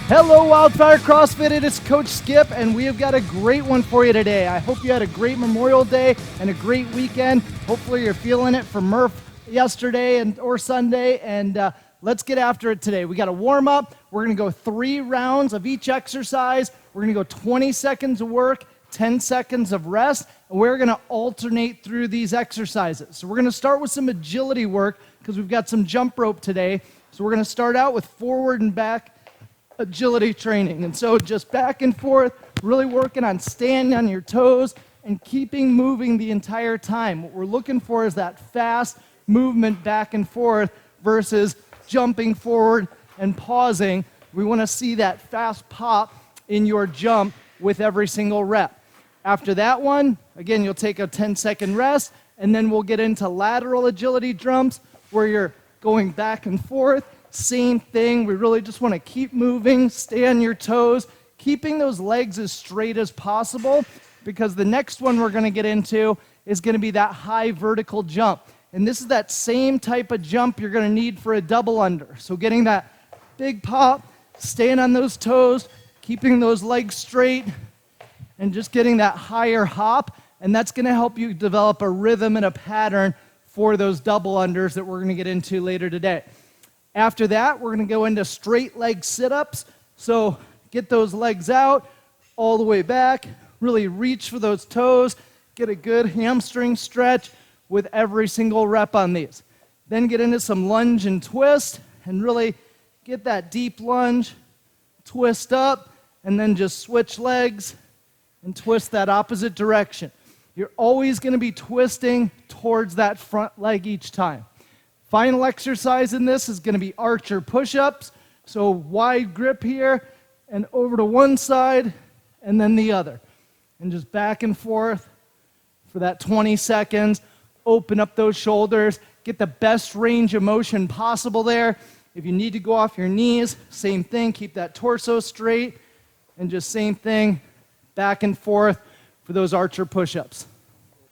Hello, WildFire CrossFit. It is Coach Skip, and we have got a great one for you today. I hope you had a great Memorial Day and a great weekend. Hopefully, you're feeling it from Murph yesterday or Sunday, and let's get after it today. We got a warm up. We're going to go 3 rounds of each exercise. We're going to go 20 seconds of work, 10 seconds of rest, and we're going to alternate through these exercises. So we're going to start with some agility work because we've got some jump rope today. So we're going to start out with forward and back agility training. And so just back and forth, really working on standing on your toes and keeping moving the entire time. What we're looking for is that fast movement back and forth versus jumping forward and pausing. We want to see that fast pop in your jump with every single rep. After that one, again, you'll take a 10-second rest, and then we'll get into lateral agility jumps where you're going back and forth. Same thing, we really just want to keep moving, stay on your toes, keeping those legs as straight as possible, because the next one we're going to get into is going to be that high vertical jump. And this is that same type of jump you're going to need for a double under. So getting that big pop, staying on those toes, keeping those legs straight, and just getting that higher hop, and that's going to help you develop a rhythm and a pattern for those double unders that we're going to get into later today. After that, we're going to go into straight leg sit-ups. So get those legs out all the way back, really reach for those toes, get a good hamstring stretch with every single rep on these. Then get into some lunge and twist and really get that deep lunge, twist up, and then just switch legs and twist that opposite direction. You're always going to be twisting towards that front leg each time. Final exercise in this is going to be archer push-ups. So wide grip here and over to one side and then the other. And just back and forth for that 20 seconds. Open up those shoulders. Get the best range of motion possible there. If you need to go off your knees, same thing. Keep that torso straight. And just same thing, back and forth for those archer push-ups.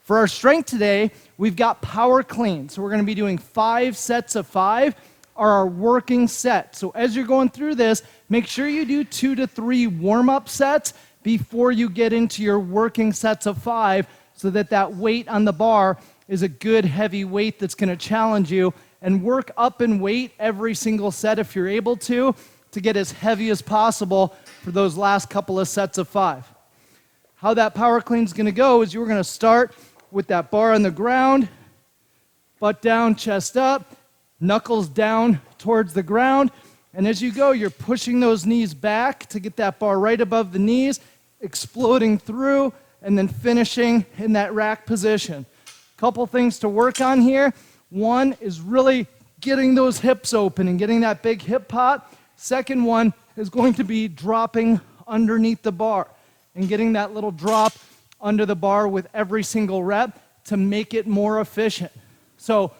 For our strength today, we've got power clean. So we're going to be doing 5 sets of 5 are our working set. So as you're going through this, make sure you do 2 to 3 warm-up sets before you get into your working sets of 5 so that weight on the bar is a good heavy weight that's going to challenge you, and work up in weight every single set if you're able to get as heavy as possible for those last couple of sets of 5. How that power clean is going to go is you're going to start with that bar on the ground, butt down, chest up, knuckles down towards the ground, and as you go, you're pushing those knees back to get that bar right above the knees, exploding through, and then finishing in that rack position. Couple things to work on here. One is really getting those hips open and getting that big hip pop. Second one is going to be dropping underneath the bar and getting that little drop under the bar with every single rep to make it more efficient. So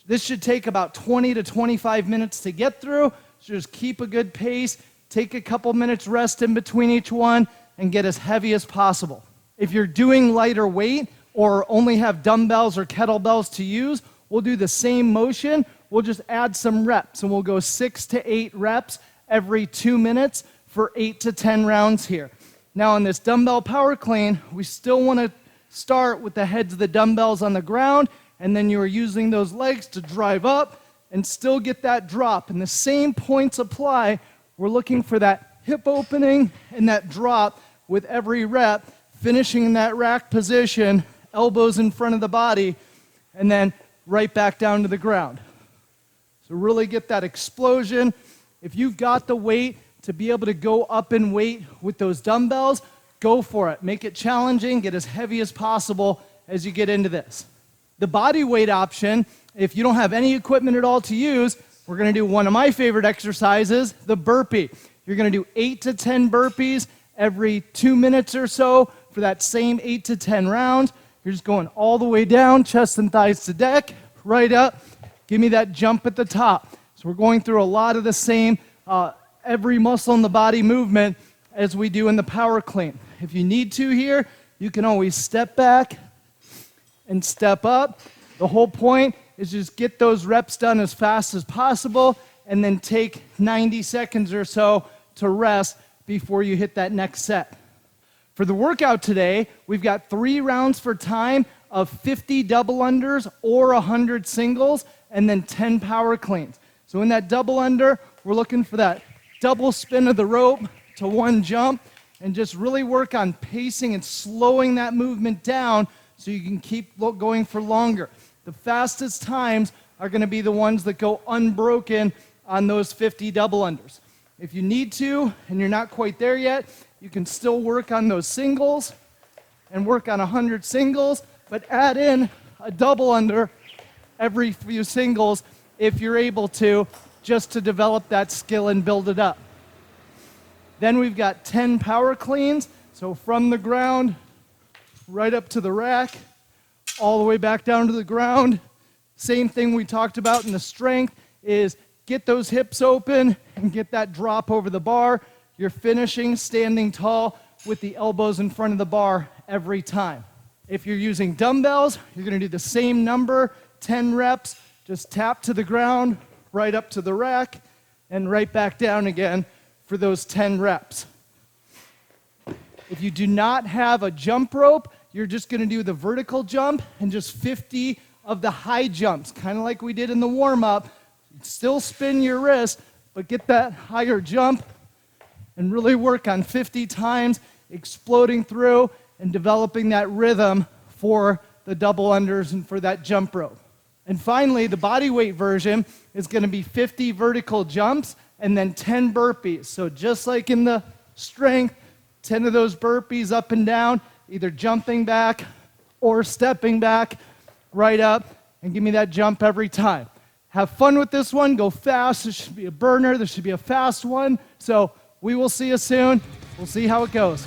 this should take about 20 to 25 minutes to get through. So just keep a good pace, take a couple minutes rest in between each one, and get as heavy as possible. If you're doing lighter weight or only have dumbbells or kettlebells to use, we'll do the same motion. We'll just add some reps, and we'll go 6 to 8 reps every 2 minutes for 8 to 10 rounds here. Now on this dumbbell power clean, we still want to start with the heads of the dumbbells on the ground, and then you are using those legs to drive up and still get that drop. And the same points apply. We're looking for that hip opening and that drop with every rep, finishing in that rack position, elbows in front of the body, and then right back down to the ground. So really get that explosion. If you've got the weight to be able to go up in weight with those dumbbells, go for it. Make it challenging, get as heavy as possible as you get into this. The body weight option, if you don't have any equipment at all to use, we're going to do one of my favorite exercises, the burpee. You're going to do 8 to 10 burpees every 2 minutes or so for that same 8 to 10 rounds. You're just going all the way down, chest and thighs to deck, right up. Give me that jump at the top. So we're going through a lot of the same every muscle in the body movement as we do in the power clean. If you need to here, you can always step back and step up. The whole point is just get those reps done as fast as possible and then take 90 seconds or so to rest before you hit that next set. For the workout today, we've got 3 rounds for time of 50 double unders or 100 singles, and then 10 power cleans. So in that double under, we're looking for that double spin of the rope to 1 jump, and just really work on pacing and slowing that movement down so you can keep going for longer. The fastest times are going to be the ones that go unbroken on those 50 double unders. If you need to, and you're not quite there yet, you can still work on those singles and work on 100 singles, but add in a double under every few singles if you're able to, just to develop that skill and build it up. Then we've got 10 power cleans, so from the ground right up to the rack, all the way back down to the ground. Same thing we talked about in the strength is get those hips open and get that drop over the bar. You're finishing standing tall with the elbows in front of the bar every time. If you're using dumbbells, you're going to do the same number, 10 reps, just tap to the ground, right up to the rack, and right back down again for those 10 reps. If you do not have a jump rope, you're just going to do the vertical jump and just 50 of the high jumps, kind of like we did in the warm-up. Still spin your wrist, but get that higher jump and really work on 50 times, exploding through and developing that rhythm for the double unders and for that jump rope. And finally, the body weight version is going to be 50 vertical jumps and then 10 burpees. So just like in the strength, 10 of those burpees up and down, either jumping back or stepping back, right up, and give me that jump every time. Have fun with this one. Go fast. This should be a burner. This should be a fast one. So we will see you soon. We'll see how it goes.